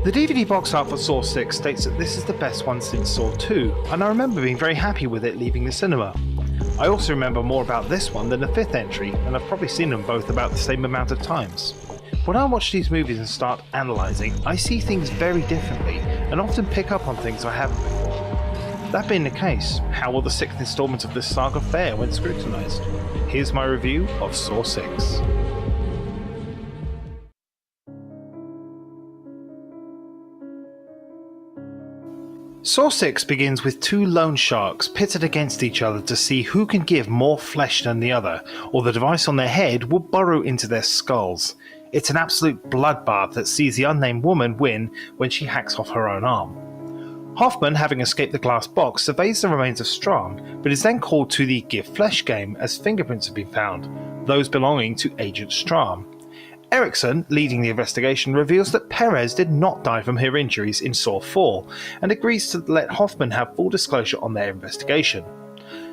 The DVD box art for Saw 6 states that this is the best one since Saw 2, and I remember being very happy with it leaving the cinema. I also remember more about this one than the fifth entry, and I've probably seen them both about the same amount of times. When I watch these movies and start analysing, I see things very differently, and often pick up on things I haven't before. That being the case, how will the sixth instalment of this saga fare when scrutinised? Here's my review of Saw 6. Saw 6 begins with two loan sharks pitted against each other to see who can give more flesh than the other, or the device on their head will burrow into their skulls. It's an absolute bloodbath that sees the unnamed woman win when she hacks off her own arm. Hoffman, having escaped the glass box, surveys the remains of Strahm, but is then called to the Give Flesh game as fingerprints have been found, those belonging to Agent Strahm. Erickson, leading the investigation, reveals that Perez did not die from her injuries in Saw 4, and agrees to let Hoffman have full disclosure on their investigation.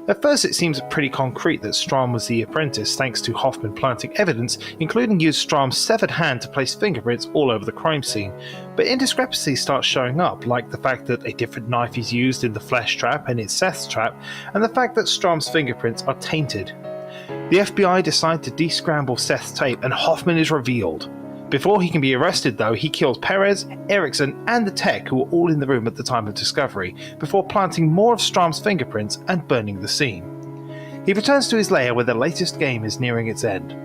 At first it seems pretty concrete that Strahm was the apprentice thanks to Hoffman planting evidence, including using Strahm's severed hand to place fingerprints all over the crime scene, but indiscrepancies start showing up, like the fact that a different knife is used in the flesh trap and in Seth's trap, and the fact that Strahm's fingerprints are tainted. The FBI decide to descramble Seth's tape and Hoffman is revealed. Before he can be arrested though, he kills Perez, Erickson and the tech who were all in the room at the time of discovery, before planting more of Strahm's fingerprints and burning the scene. He returns to his lair where the latest game is nearing its end.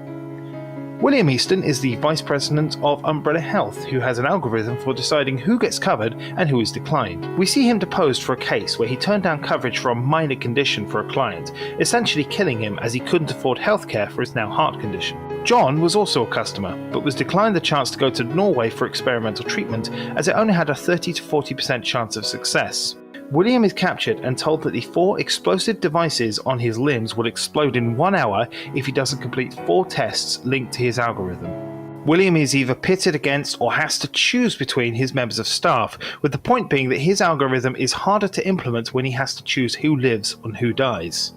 William Easton is the Vice President of Umbrella Health, who has an algorithm for deciding who gets covered and who is declined. We see him deposed for a case where he turned down coverage for a minor condition for a client, essentially killing him as he couldn't afford healthcare for his now heart condition. John was also a customer, but was declined the chance to go to Norway for experimental treatment as it only had a 30 to 40% chance of success. William is captured and told that the 4 explosive devices on his limbs will explode in 1 hour if he doesn't complete 4 tests linked to his algorithm. William is either pitted against or has to choose between his members of staff, with the point being that his algorithm is harder to implement when he has to choose who lives and who dies.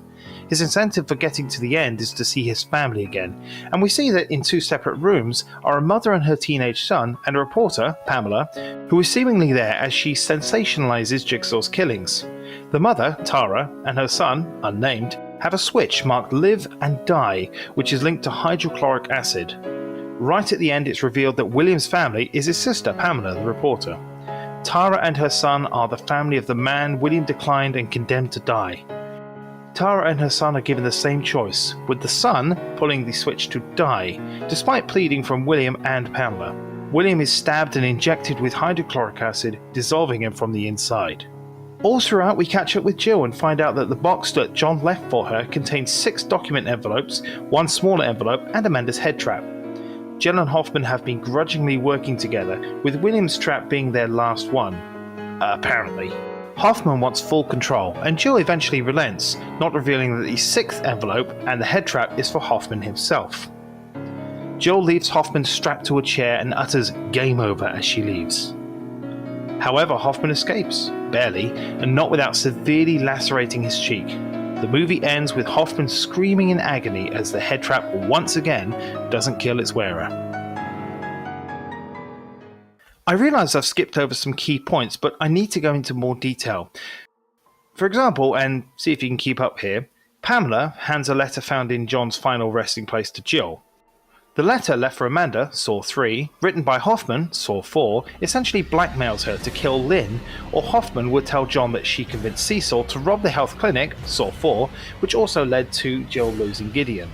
His incentive for getting to the end is to see his family again, and we see that in 2 separate rooms are a mother and her teenage son and a reporter, Pamela, who is seemingly there as she sensationalizes Jigsaw's killings. The mother, Tara, and her son, unnamed, have a switch marked Live and Die, which is linked to hydrochloric acid. Right at the end it's revealed that William's family is his sister, Pamela, the reporter. Tara and her son are the family of the man William declined and condemned to die. Tara and her son are given the same choice, with the son pulling the switch to die, despite pleading from William and Pamela. William is stabbed and injected with hydrochloric acid, dissolving him from the inside. All throughout we catch up with Jill and find out that the box that John left for her contains 6 document envelopes, 1 smaller envelope and Amanda's head trap. Jill and Hoffman have been grudgingly working together, with William's trap being their last one. Apparently. Hoffman wants full control, and Jill eventually relents, not revealing that the 6th envelope and the head trap is for Hoffman himself. Jill leaves Hoffman strapped to a chair and utters "game over" as she leaves. However, Hoffman escapes, barely, and not without severely lacerating his cheek. The movie ends with Hoffman screaming in agony as the head trap once again doesn't kill its wearer. I realise I've skipped over some key points, but I need to go into more detail. For example, and see if you can keep up here, Pamela hands a letter found in John's final resting place to Jill. The letter left for Amanda, Saw 3, written by Hoffman, Saw 4, essentially blackmails her to kill Lynn, or Hoffman would tell John that she convinced Cecil to rob the health clinic, Saw 4, which also led to Jill losing Gideon.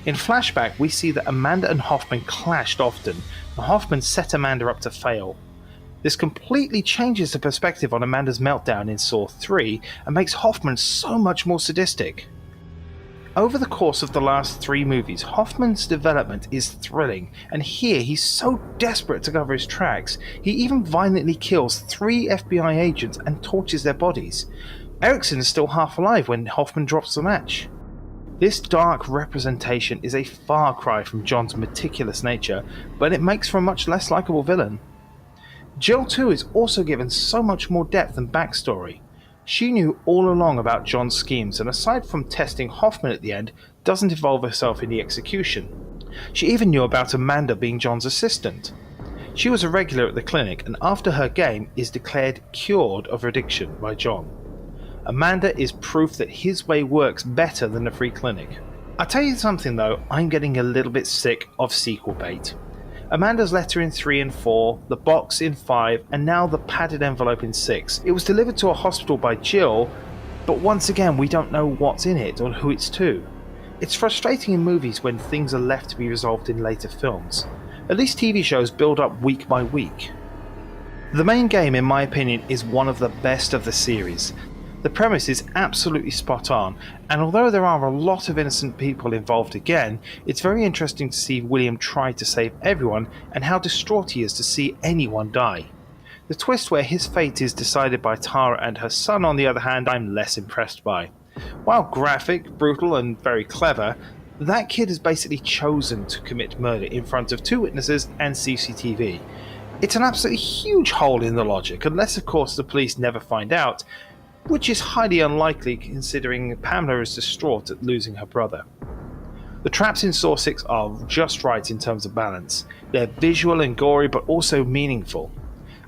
In flashback, we see that Amanda and Hoffman clashed often, and Hoffman set Amanda up to fail. This completely changes the perspective on Amanda's meltdown in Saw 3 and makes Hoffman so much more sadistic. Over the course of the last 3 movies, Hoffman's development is thrilling, and here he's so desperate to cover his tracks, he even violently kills 3 FBI agents and torches their bodies. Erickson is still half alive when Hoffman drops the match. This dark representation is a far cry from John's meticulous nature, but it makes for a much less likable villain. Jill too is also given so much more depth and backstory. She knew all along about John's schemes, and aside from testing Hoffman at the end, doesn't involve herself in the execution. She even knew about Amanda being John's assistant. She was a regular at the clinic and after her game is declared cured of addiction by John. Amanda is proof that his way works better than the free clinic. I tell you something though, I'm getting a little bit sick of sequel bait. Amanda's letter in 3 and 4, the box in 5, and now the padded envelope in 6. It was delivered to a hospital by Jill, but once again we don't know what's in it or who it's to. It's frustrating in movies when things are left to be resolved in later films. At least TV shows build up week by week. The main game, in my opinion, is one of the best of the series. The premise is absolutely spot on, and although there are a lot of innocent people involved again, it's very interesting to see William try to save everyone and how distraught he is to see anyone die. The twist where his fate is decided by Tara and her son, on the other hand, I'm less impressed by. While graphic, brutal and very clever, that kid has basically chosen to commit murder in front of 2 witnesses and CCTV. It's an absolutely huge hole in the logic, unless of course the police never find out, which is highly unlikely considering Pamela is distraught at losing her brother. The traps in Saw 6 are just right in terms of balance. They're visual and gory but also meaningful.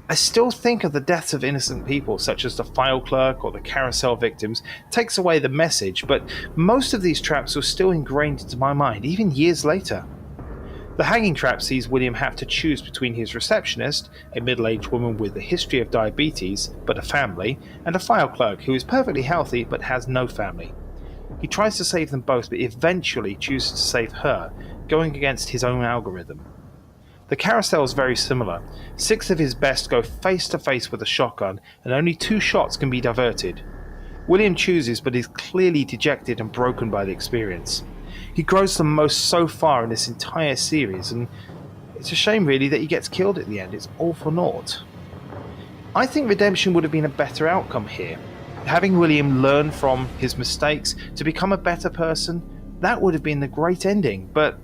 I still think of the deaths of innocent people such as the file clerk or the carousel victims takes away the message, but most of these traps were still ingrained into my mind even years later. The hanging trap sees William have to choose between his receptionist, a middle-aged woman with a history of diabetes but a family, and a file clerk who is perfectly healthy but has no family. He tries to save them both but eventually chooses to save her, going against his own algorithm. The carousel is very similar. 6 of his best go face to face with a shotgun and only 2 shots can be diverted. William chooses but is clearly dejected and broken by the experience. He grows the most so far in this entire series, and it's a shame really that he gets killed at the end. It's all for naught. I think redemption would have been a better outcome here. Having William learn from his mistakes to become a better person, that would have been the great ending, but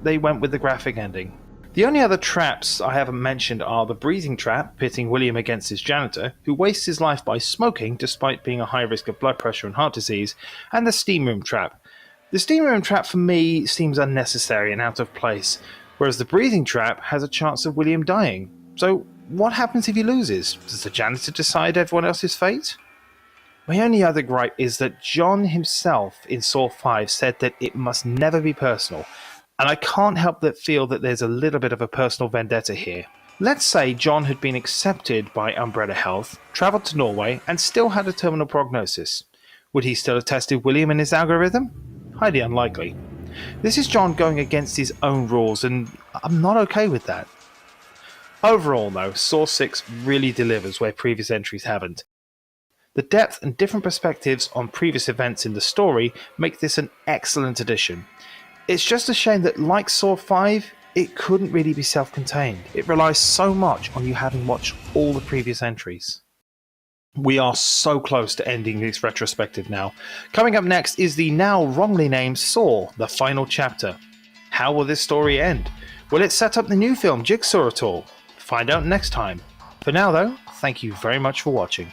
they went with the graphic ending. The only other traps I haven't mentioned are the breathing trap, pitting William against his janitor, who wastes his life by smoking despite being a high risk of blood pressure and heart disease, and the steam room trap. The steam room trap for me seems unnecessary and out of place, whereas the breathing trap has a chance of William dying. So what happens if he loses? Does the janitor decide everyone else's fate? My only other gripe is that John himself in Saw 5 said that it must never be personal, and I can't help but feel that there's a little bit of a personal vendetta here. Let's say John had been accepted by Umbrella Health, travelled to Norway, and still had a terminal prognosis. Would he still have tested William and his algorithm? Highly unlikely. This is John going against his own rules, and I'm not okay with that. Overall though, Saw 6 really delivers where previous entries haven't. The depth and different perspectives on previous events in the story make this an excellent addition. It's just a shame that, like Saw 5, it couldn't really be self-contained. It relies so much on you having watched all the previous entries. We are so close to ending this retrospective now. Coming up next is the now wrongly named Saw, the final chapter. How will this story end? Will it set up the new film Jigsaw at all? Find out next time. For now though, thank you very much for watching.